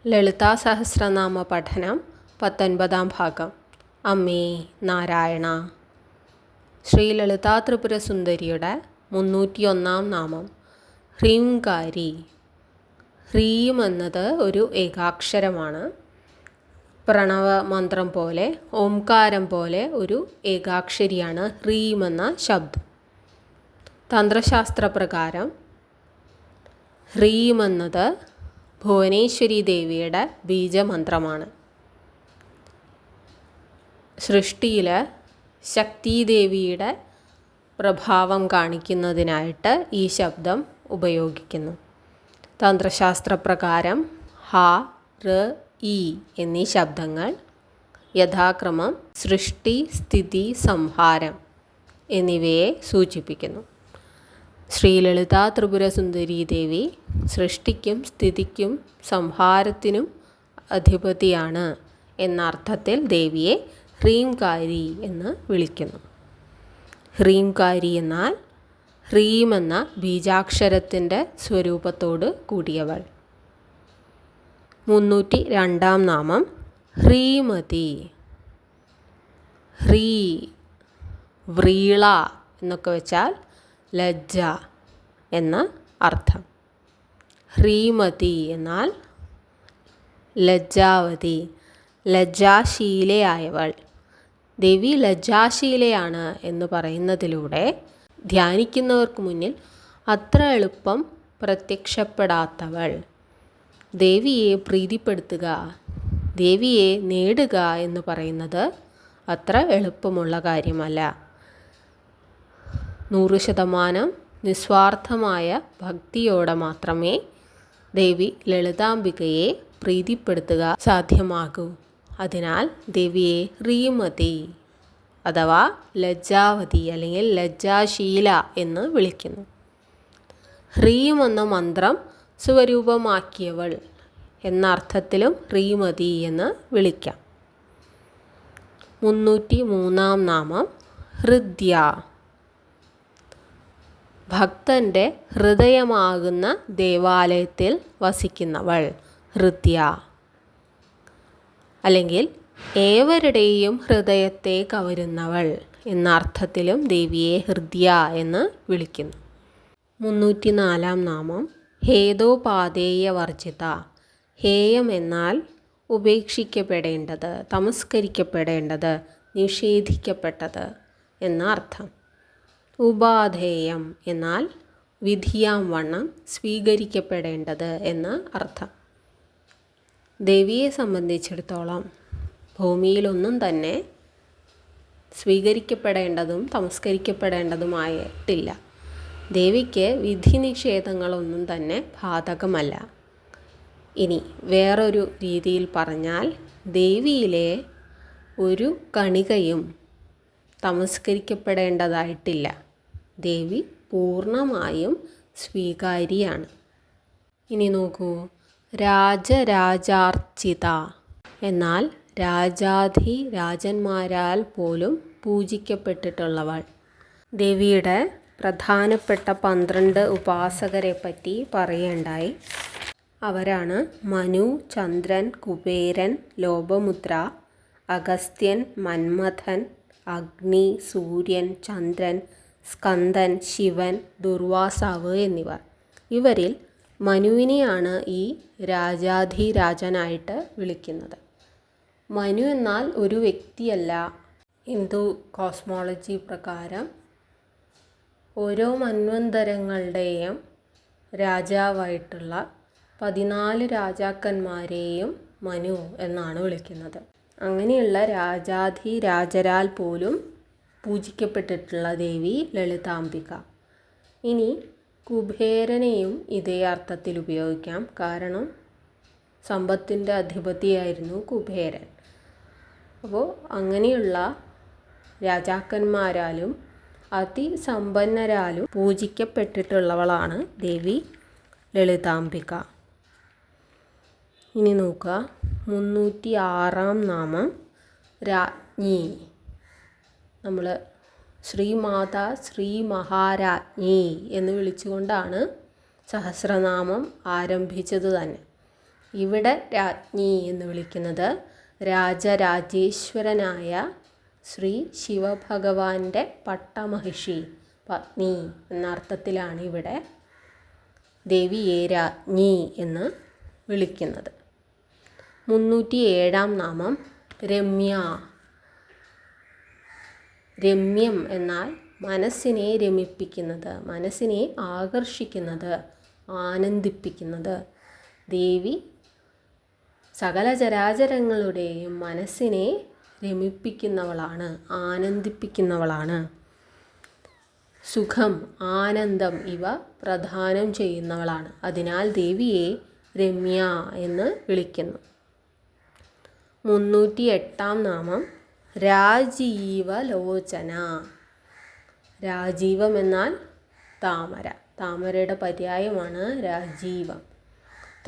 ലളിതാ സഹസ്രനാമ പഠനം 19-ാം ഭാഗം. അമ്മേ നാരായണ. ശ്രീ ലളിതാ ത്രിപുര സുന്ദരിയുടെ 301-ാം നാമം ഹ്രീംകാരി. ഹ്രീം എന്നത് ഒരു ഏകാക്ഷരമാണ്. പ്രണവ മന്ത്രം പോലെ, ഓംകാരം പോലെ ഒരു ഏകാക്ഷരിയാണ് ഹ്രീം എന്ന ശബ്ദം. തന്ത്രശാസ്ത്രപ്രകാരം ഹ്രീം എന്നത് ഭുവനേശ്വരി ദേവിയുടെ ബീജമന്ത്രമാണ്. സൃഷ്ടിയിൽ ശക്തിദേവിയുടെ പ്രഭാവം കാണിക്കുന്നതിനായിട്ട് ഈ ശബ്ദം ഉപയോഗിക്കുന്നു. തന്ത്രശാസ്ത്രപ്രകാരം ഹ, ഋ, ഇ എന്നീ ശബ്ദങ്ങൾ യഥാക്രമം സൃഷ്ടി, സ്ഥിതി, സംഹാരം എന്നിവയെ സൂചിപ്പിക്കുന്നു. ശ്രീ ലളിതാ ത്രിപുര സുന്ദരി ദേവി സൃഷ്ടിക്കും സ്ഥിതിക്കും സംഹാരത്തിനും അധിപതിയാണ് എന്ന അർത്ഥത്തിൽ ദേവിയെ ഹ്രീംകാരി എന്ന് വിളിക്കുന്നു. ഹ്രീംകാരി എന്നാൽ ഹ്രീം എന്ന ബീജാക്ഷരത്തിൻ്റെ സ്വരൂപത്തോട് കൂടിയവൾ. 302-ാം നാമം ഹ്രീമതി. ഹ്രീ, വ്രീള എന്നൊക്കെ വെച്ചാൽ ലജ്ജ എന്ന അർത്ഥം. ഹ്രീമതി എന്നാൽ ലജ്ജാവതി, ലജ്ജാശീലയായവൾ. ദേവി ലജ്ജാശീലയാണ് എന്ന് പറയുന്നതിലൂടെ ധ്യാനിക്കുന്നവർക്ക് മുന്നിൽ അത്ര എളുപ്പം പ്രത്യക്ഷപ്പെടാത്തവൾ. ദേവിയെ പ്രീതിപ്പെടുത്തുക, ദേവിയെ നേടുക എന്ന് പറയുന്നത് അത്ര എളുപ്പമുള്ള കാര്യമല്ല. 100% നിസ്വാർത്ഥമായ ഭക്തിയോടെ മാത്രമേ ദേവി ലളിതാംബികയെ പ്രീതിപ്പെടുത്തുക സാധ്യമാകൂ. അതിനാൽ ദേവിയെ ഹ്രീമതി അഥവാ ലജ്ജാവതി അല്ലെങ്കിൽ ലജ്ജാശീല എന്ന് വിളിക്കുന്നു. ഹ്രീം എന്ന മന്ത്രം സ്വരൂപമാക്കിയവൾ എന്ന അർത്ഥത്തിലും ഹ്രീമതി എന്ന് വിളിക്കാം. 303-ാം നാമം ഹൃദ്യ. ഭക്തൻ്റെ ഹൃദയമാകുന്ന ദേവാലയത്തിൽ വസിക്കുന്നവൾ ഹൃദ്യ. അല്ലെങ്കിൽ ഏവരുടെയും ഹൃദയത്തെ കവരുന്നവൾ എന്ന അർത്ഥത്തിലും ദേവിയെ ഹൃദ്യ എന്ന് വിളിക്കുന്നു. 304-ാം നാമം ഹേതോപാദേയ വർജിത. ഹേയം എന്നാൽ ഉപേക്ഷിക്കപ്പെടേണ്ടത്, തമസ്കരിക്കപ്പെടേണ്ടത്, നിഷേധിക്കപ്പെട്ടത് എന്ന അർത്ഥം. ഉപാധേയം എന്നാൽ വിധിയാം വണ്ണം സ്വീകരിക്കപ്പെടേണ്ടത് എന്ന് അർത്ഥം. ദേവിയെ സംബന്ധിച്ചിടത്തോളം ഭൂമിയിലൊന്നും തന്നെ സ്വീകരിക്കപ്പെടേണ്ടതും തമസ്കരിക്കപ്പെടേണ്ടതുമായിട്ടില്ല. ദേവിക്ക് വിധി നിഷേധങ്ങളൊന്നും തന്നെ ബാധകമല്ല. ഇനി വേറൊരു രീതിയിൽ പറഞ്ഞാൽ ദേവിയിലെ ഒരു കണികയും തമസ്കരിക്കപ്പെടേണ്ടതായിട്ടില്ല. ദേവി പൂർണ്ണമായും സ്വീകാര്യയാണ്. ഇനി നോക്കൂ, രാജരാജാർച്ചിത എന്നാൽ രാജാധി രാജന്മാരാൽ പോലും പൂജിക്കപ്പെട്ടിട്ടുള്ളവൾ. ദേവിയുടെ പ്രധാനപ്പെട്ട 12 ഉപാസകരെ പറ്റി പറയുകയുണ്ടായി. അവരാണ് മനു, ചന്ദ്രൻ, കുബേരൻ, ലോപമുദ്ര, അഗസ്ത്യൻ, മന്മഥൻ, അഗ്നി, സൂര്യൻ, ചന്ദ്രൻ, സ്കന്ദൻ, ശിവൻ, ദുർവാസാവ് എന്നിവർ. ഇവരിൽ മനുവിനെയാണ് ഈ രാജാധിരാജനായിട്ട് വിളിക്കുന്നത്. മനു എന്നാൽ ഒരു വ്യക്തിയല്ല. ഹിന്ദു കോസ്മോളജി പ്രകാരം ഓരോ മന്വന്തരങ്ങളുടെയും രാജാവായിട്ടുള്ള 14 രാജാക്കന്മാരെയും മനു എന്നാണ് വിളിക്കുന്നത്. അങ്ങനെയുള്ള രാജാധിരാജരാൽ പോലും പൂജിക്കപ്പെട്ടിട്ടുള്ള ദേവി ലളിതാംബിക. ഇനി കുബേരനെയും ഇതേ അർത്ഥത്തിൽ ഉപയോഗിക്കാം. കാരണം സമ്പത്തിൻ്റെ അധിപതിയായിരുന്നു കുബേരൻ. അപ്പോൾ അങ്ങനെയുള്ള രാജാക്കന്മാരാലും അതിസമ്പന്നരാലും പൂജിക്കപ്പെട്ടിട്ടുള്ളവളാണ് ദേവി ലളിതാംബിക. ഇനി നോക്കുക, 306-ാം നാമം രാജ്ഞി. നമ്മൾ ശ്രീമാതാ ശ്രീ മഹാരാജ്ഞി എന്ന് വിളിച്ചുകൊണ്ടാണ് സഹസ്രനാമം ആരംഭിച്ചത് തന്നെ. ഇവിടെ രാജ്ഞി എന്ന് വിളിക്കുന്നത് രാജരാജേശ്വരനായ ശ്രീ ശിവഭഗവാന്റെ പട്ടമഹിഷി പത്നി എന്ന അർത്ഥത്തിലാണ് ഇവിടെ ദേവിയെ രാജ്ഞി എന്ന് വിളിക്കുന്നത്. 307 നാമം രമ്യ. രമ്യം എന്നാൽ മനസ്സിനെ രമിപ്പിക്കുന്നത്, മനസ്സിനെ ആകർഷിക്കുന്നത്, ആനന്ദിപ്പിക്കുന്നത്. ദേവി സകല ചരാചരങ്ങളുടെയും മനസ്സിനെ രമിപ്പിക്കുന്നവളാണ്, ആനന്ദിപ്പിക്കുന്നവളാണ്. സുഖം, ആനന്ദം ഇവ പ്രദാനം ചെയ്യുന്നവളാണ്. അതിനാൽ ദേവിയെ രമ്യ എന്ന് വിളിക്കുന്നു. 308 നാമം രാജീവലോചന. രാജീവം എന്നാൽ താമര, താമരയുടെ പര്യായമാണ് രാജീവം.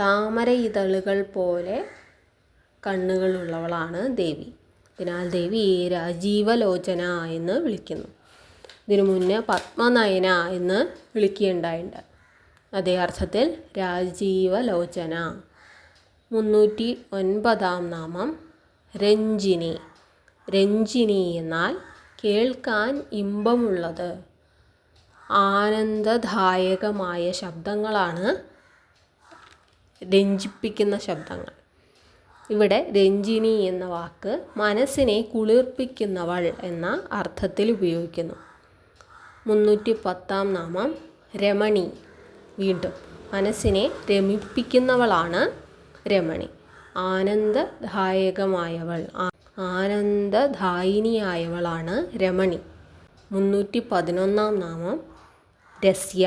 താമര ഇതളുകൾ പോലെ കണ്ണുകളുള്ളവളാണ് ദേവി. അതിനാൽ ദേവിയെ രാജീവലോചന എന്ന് വിളിക്കുന്നു. ഇതിനു മുന്നേ പത്മനയന എന്ന് വിളിക്കുകയുണ്ടായിട്ടുണ്ട്. അതേ അർത്ഥത്തിൽ രാജീവലോചന. 309 നാമം രഞ്ജിനി. രഞ്ജിനി എന്നാൽ കേൾക്കാൻ ഇമ്പമുള്ളത്, ആനന്ദദായകമായ ശബ്ദങ്ങളാണ് രഞ്ജിപ്പിക്കുന്ന ശബ്ദങ്ങൾ. ഇവിടെ രഞ്ജിനി എന്ന വാക്ക് മനസ്സിനെ കുളിർപ്പിക്കുന്നവൾ എന്ന അർത്ഥത്തിൽ ഉപയോഗിക്കുന്നു. 310 നാമം രമണി. വീണ്ടും മനസ്സിനെ രമിപ്പിക്കുന്നവളാണ് രമണി. ആനന്ദദായകമായവൾ, ആനന്ദദായിനിയായവളാണ് രമണി. 311 നാമം രസ്യ.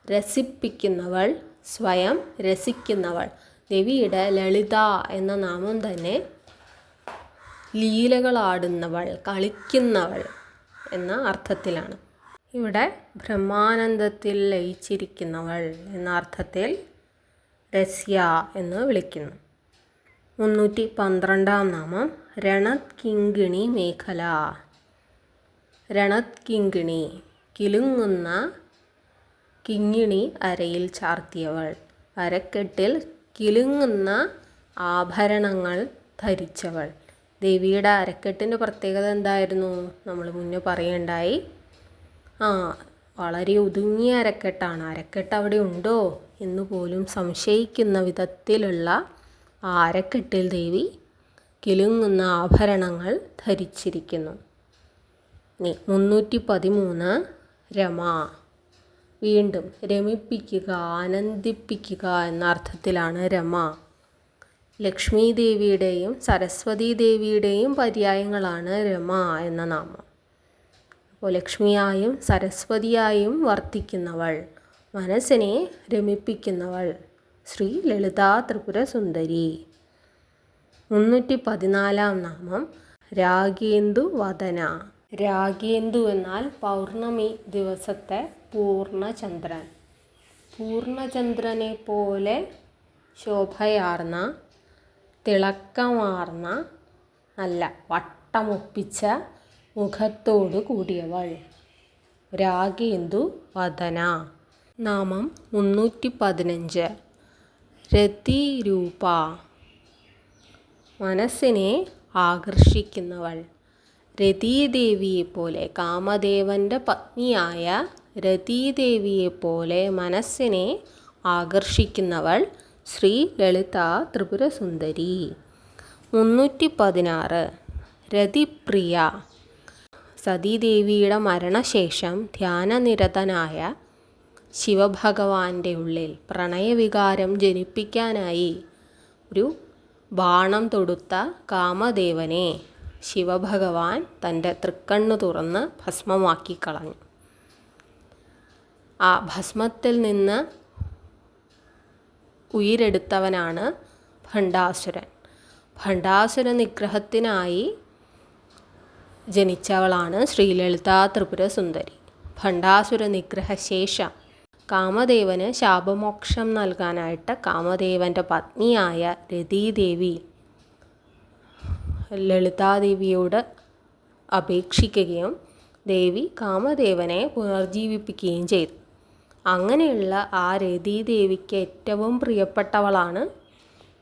രസിപ്പിക്കുന്നവൾ, സ്വയം രസിക്കുന്നവൾ. ദേവിയുടെ ലളിത എന്ന നാമം തന്നെ ലീലകളാടുന്നവൾ, കളിക്കുന്നവൾ എന്ന അർത്ഥത്തിലാണ്. ഇവിടെ ബ്രഹ്മാനന്ദത്തിൽ ലയിച്ചിരിക്കുന്നവൾ എന്ന അർത്ഥത്തിൽ രസ്യ എന്ന് വിളിക്കുന്നു. 312 നാമം രണത്കിങ്കിണി മേഖല. രണത്കിങ്കിണി, കിലുങ്ങുന്ന കിങ്ങിണി അരയിൽ ചാർത്തിയവൾ. അരക്കെട്ടിൽ കിലുങ്ങുന്ന ആഭരണങ്ങൾ ധരിച്ചവൾ. ദേവിയുടെ അരക്കെട്ടിൻ്റെ പ്രത്യേകത എന്തായിരുന്നു? നമ്മൾ മുന്നേ പറയുണ്ടായി. വളരെ ഒതുങ്ങിയ അരക്കെട്ടാണ്. അരക്കെട്ട് അവിടെ ഉണ്ടോ എന്ന് പോലും സംശയിക്കുന്ന വിധത്തിലുള്ള ആ അരക്കെട്ടിൽ ദേവി കിലുങ്ങുന്ന ആഭരണങ്ങൾ ധരിച്ചിരിക്കുന്നു. 313 രമ. വീണ്ടും രമിപ്പിക്കുക, ആനന്ദിപ്പിക്കുക എന്ന അർത്ഥത്തിലാണ് രമ. ലക്ഷ്മി ദേവിയുടെയും സരസ്വതി ദേവിയുടെയും പര്യായങ്ങളാണ് രമ എന്ന നാമം. അപ്പോൾ ലക്ഷ്മിയായും സരസ്വതിയായും വർത്തിക്കുന്നവൾ, മനസ്സിനെ രമിപ്പിക്കുന്നവൾ ശ്രീ ലളിതാ ത്രിപുര സുന്ദരി. 314 നാമം രാഗേന്ദു വദന. രാഗേന്ദു എന്നാൽ പൗർണമി ദിവസത്തെ പൂർണ്ണചന്ദ്രൻ. പൂർണ്ണചന്ദ്രനെ പോലെ ശോഭയാർന്ന, തിളക്കമാർന്ന, നല്ല വട്ടമൊപ്പിച്ച മുഖത്തോടു കൂടിയവൾ. രാഗേന്ദു വദന. നാമം 315 രതിരൂപ. മനസ്സിനെ ആകർഷിക്കുന്നവൾ. രതീദേവിയെപ്പോലെ, കാമദേവൻ്റെ പത്നിയായ രതീദേവിയെപ്പോലെ മനസ്സിനെ ആകർഷിക്കുന്നവൾ ശ്രീ ലളിതാ ത്രിപുര സുന്ദരി. 316 രതിപ്രിയ. സതീദേവിയുടെ മരണശേഷം ധ്യാനനിരതനായ ശിവഭഗവാന്റെ ഉള്ളിൽ പ്രണയവികാരം ജനിപ്പിക്കാനായി ഒരു ബാണം തൊടുത്ത കാമദേവനെ ശിവഭഗവാൻ തൻ്റെ തൃക്കണ്ണു തുറന്ന് ഭസ്മമാക്കി കളഞ്ഞു. ആ ഭസ്മത്തിൽ നിന്ന് ഉയിരെടുത്തവനാണ് ഭണ്ഡാസുരൻ. ഭണ്ഡാസുര നിഗ്രഹത്തിനായി ജനിച്ചവളാണ് ശ്രീലളിതാ ത്രിപുര സുന്ദരി. ഭണ്ഡാസുര നിഗ്രഹശേഷം കാമദേവന് ശാപമോക്ഷം നൽകാനായിട്ട് കാമദേവൻ്റെ പത്നിയായ രതീദേവി ലളിതാദേവിയോട് അപേക്ഷിക്കുകയും ദേവി കാമദേവനെ പുനർജീവിപ്പിക്കുകയും ചെയ്തു. അങ്ങനെയുള്ള ആ രതീദേവിക്ക് ഏറ്റവും പ്രിയപ്പെട്ടവളാണ്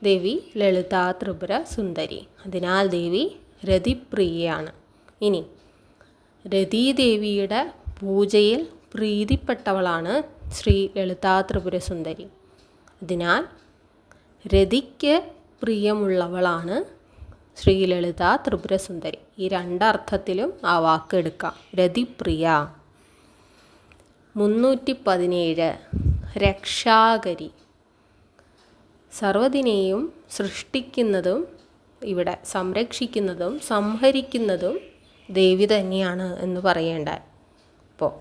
ദേവി ലളിതാ ത്രിപുര സുന്ദരി. അതിനാൽ ദേവി രതിപ്രിയയാണ്. ഇനി രതീദേവിയുടെ പൂജയിൽ പ്രീതിപ്പെട്ടവളാണ് ശ്രീ ലളിതാ ത്രിപുര സുന്ദരി. അതിനാൽ രതിക്ക് പ്രിയമുള്ളവളാണ് ശ്രീ ലളിതാ ത്രിപുര സുന്ദരി. ഈ രണ്ടർത്ഥത്തിലും ആ വാക്ക് എടുക്കാം. രതിപ്രിയ. 317 രക്ഷാകരി. സർവ്വതിനെയും സൃഷ്ടിക്കുന്നതും ഇവിടെ സംരക്ഷിക്കുന്നതും സംഹരിക്കുന്നതും ദേവി തന്നെയാണ് എന്ന് പറയേണ്ട. അപ്പോൾ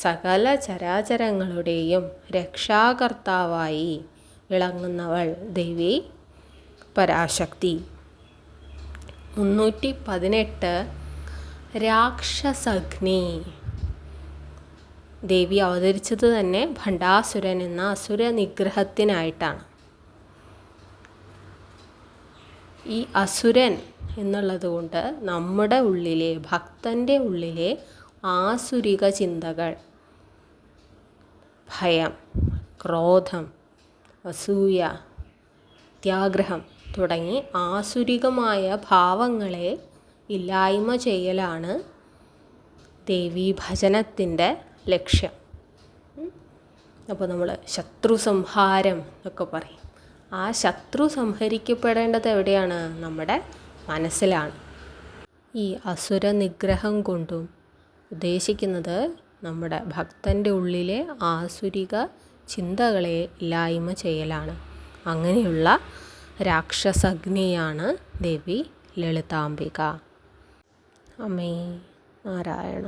സകല ചരാചരങ്ങളുടെയും രക്ഷാകർത്താവായി വിളങ്ങുന്നവൾ ദേവി പരാശക്തി. 318 രാക്ഷസഗ്നി. ദേവി അവതരിച്ചത് തന്നെ ഭണ്ഡാസുരൻ എന്ന അസുര നിഗ്രഹത്തിനായിട്ടാണ്. ഈ അസുരൻ എന്നുള്ളത് കൊണ്ട് നമ്മുടെ ഉള്ളിലെ, ഭക്തൻ്റെ ഉള്ളിലെ ആസുരിക ചിന്തകൾ, ഭയം, ക്രോധം, അസൂയ, അത്യാഗ്രഹം തുടങ്ങി ആസുരികമായ ഭാവങ്ങളെ ഇല്ലായ്മ ചെയ്യലാണ് ദേവീഭജനത്തിൻ്റെ ലക്ഷ്യം. അപ്പോൾ നമ്മൾ ശത്രു സംഹാരം എന്നൊക്കെ പറയും. ആ ശത്രു സംഹരിക്കപ്പെടേണ്ടത് എവിടെയാണ്? നമ്മുടെ മനസ്സിലാണ്. ഈ അസുര നിഗ്രഹം കൊണ്ടും ഉദ്ദേശിക്കുന്നത് നമ്മുടെ ഭക്തൻ്റെ ഉള്ളിലെ ആസുരിക ചിന്തകളെ ഇല്ലായ്മ ചെയ്യലാണ്. അങ്ങനെയുള്ള രാക്ഷസഗ്നിയാണ് ദേവി ലളിതാംബിക. അമ്മേ നാരായണ.